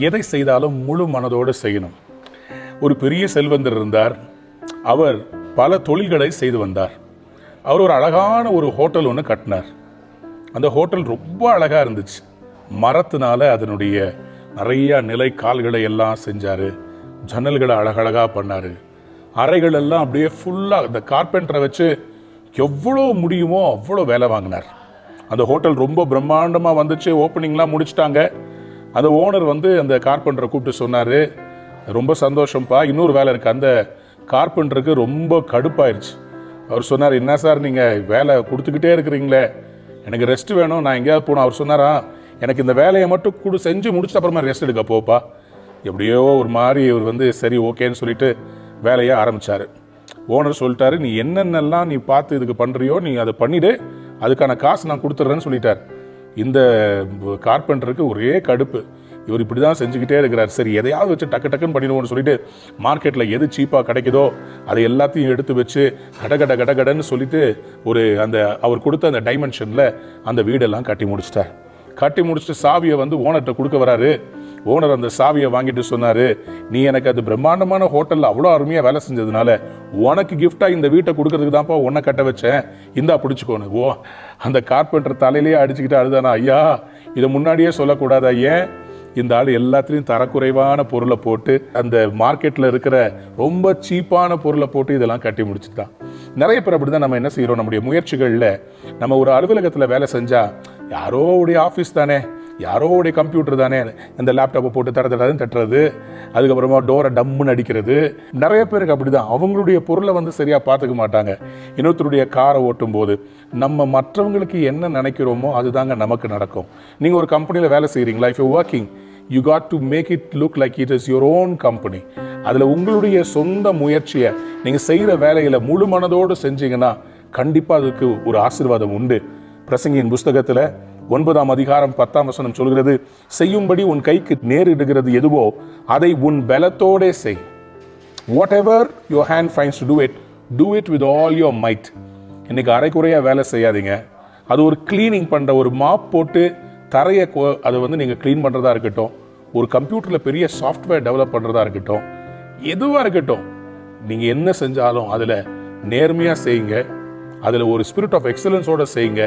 எதை செய்தாலும் முழு மனதோடு செய்யணும். ஒரு பெரிய செல்வந்தர் இருந்தார். அவர் பல தொழில்களை செய்து வந்தார். அவர் ஒரு அழகான ஒரு ஹோட்டல் ஒன்று கட்டினார். அந்த ஹோட்டல் ரொம்ப அழகாக இருந்துச்சு. மரத்தினால அதனுடைய நிறைய நிலை கால்களை எல்லாம் செஞ்சார். ஜன்னல்களை அழகழகாக பண்ணார். அறைகள் எல்லாம் அப்படியே ஃபுல்லாக இந்த கார்பெண்டரை வச்சு எவ்வளோ முடியுமோ அவ்வளோ வேலை வாங்கினார். அந்த ஹோட்டல் ரொம்ப பிரம்மாண்டமாக வந்துச்சு. ஓப்பனிங்லாம் முடிச்சிட்டாங்க. அந்த ஓனர் அந்த கார்பெண்டரை கூப்பிட்டு சொன்னார், ரொம்ப சந்தோஷம்ப்பா, இன்னொரு வேலை இருக்குது. அந்த கார்பெண்டருக்கு ரொம்ப கடுப்பாயிருச்சு. அவர் சொன்னார், என்ன சார் நீங்கள் வேலை கொடுத்துக்கிட்டே இருக்கிறீங்களே, எனக்கு ரெஸ்ட் வேணும், நான் எங்கேயாவது போகணும். அவர் சொன்னாரா, எனக்கு இந்த வேலையை மட்டும் செஞ்சு முடிச்சிட்ட அப்புறமா ரெஸ்ட் எடுக்க போப்பா. எப்படியோ ஒரு மாதிரி இவர் சரி ஓகேன்னு சொல்லிட்டு வேலையை ஆரம்பித்தார். ஓனர் சொல்லிட்டாரு, நீ என்னென்னலாம் நீ பார்த்து இதுக்கு பண்ணுறியோ நீ அதை பண்ணிவிடு, அதுக்கான காசு நான் கொடுத்துட்றேன்னு சொல்லிட்டார். இந்த கார்பெண்டருக்கு ஒரே கடுப்பு. இவர் இப்படி தான் செஞ்சுக்கிட்டே இருக்கிறார். சரி எதையாவது வச்சு டக்கு டக்குன்னு பண்ணிடுவோம்னு சொல்லிட்டு மார்க்கெட்டில் எது சீப்பாக கிடைக்குதோ அதை எல்லாத்தையும் எடுத்து வச்சு கடன்னு சொல்லிட்டு அவர் கொடுத்த அந்த டைமென்ஷனில் அந்த வீடெல்லாம் கட்டி முடிச்சுட்டு சாவியை ஓனர்கிட்ட கொடுக்க வராரு. ஓனர் அந்த சாவியை வாங்கிட்டு சொன்னார், நீ எனக்கு அது பிரம்மாண்டமான ஹோட்டலில் அவ்வளோ அருமையாக வேலை செஞ்சதுனால உனக்கு கிஃப்டாக இந்த வீட்டை கொடுக்கறதுக்கு தான்ப்பா உன்னை கட்ட வச்சேன், இந்தா பிடிச்சிக்கோன்னு. அந்த கார்பெண்டர் தலையிலேயே அடிச்சுக்கிட்டு அழுதானா, ஐயா இதை முன்னாடியே சொல்லக்கூடாதா, ஏன் இந்த ஆள் எல்லாத்துலேயும் தரக்குறைவான பொருளை போட்டு அந்த மார்க்கெட்டில் இருக்கிற ரொம்ப சீப்பான பொருளை போட்டு இதெல்லாம் கட்டி முடிச்சுட்டான். நிறைய பேர் அப்படி தான் நம்ம என்ன செய்கிறோம், நம்முடைய முயற்சிகளில் நம்ம ஒரு அலுவலகத்தில் வேலை செஞ்சால் யாரோடைய ஆஃபீஸ் தானே, யாரோடைய கம்ப்யூட்டர் தானே, இந்த லேப்டாப்பை போட்டு தட்டுறது, அதுக்கப்புறமா டோரை டம்முன்னு அடிக்கிறது. நிறைய பேருக்கு அப்படி தான். அவங்களுடைய பொருளை சரியாக பார்த்துக்க மாட்டாங்க. இன்னொருத்தருடைய காரை ஓட்டும் போது நம்ம மற்றவங்களுக்கு என்ன நினைக்கிறோமோ அதுதாங்க நமக்கு நடக்கும். நீங்கள் ஒரு கம்பெனியில் வேலை செய்கிறீங்களா, if you working, you got to make it look like it is your own company. அதில் உங்களுடைய சொந்த முயற்சியை நீங்கள் செய்கிற வேலையில் முழு மனதோடு செஞ்சீங்கன்னா கண்டிப்பாக அதுக்கு ஒரு ஆசீர்வாதம் உண்டு. பிரசங்கியின் புஸ்தகத்தில் 9ஆம் அதிகாரம் 10ஆம் வசனம் சொல்கிறது, செய்யும்படி உன் கைக்கு நேரிடுகிறது எதுவோ அதை உன் பலத்தோடே செய். Whatever your hand finds to do it with all your might. இன்னைக்கு அரைக்குறையாக வேலை செய்யாதீங்க. அது ஒரு கிளீனிங் பண்ணுற ஒரு மாப் போட்டு தரையை அதை நீங்கள் க்ளீன் பண்ணுறதா இருக்கட்டும், ஒரு கம்ப்யூட்டரில் பெரிய சாஃப்ட்வேர் டெவலப் பண்ணுறதா இருக்கட்டும், எதுவாக இருக்கட்டும், நீங்கள் என்ன செஞ்சாலும் அதில் நேர்மையாக செய்யுங்க. அதில் ஒரு ஸ்பிரிட் ஆஃப் எக்ஸலன்ஸோட செய்யுங்க.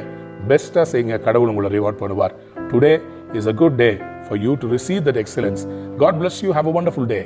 பெஸ்ட்டாக செய்யுங்க. கடவுள் உங்களை ரிவார்ட் பண்ணுவார். Today is a good day for you to receive that excellence. God bless you. Have a wonderful day.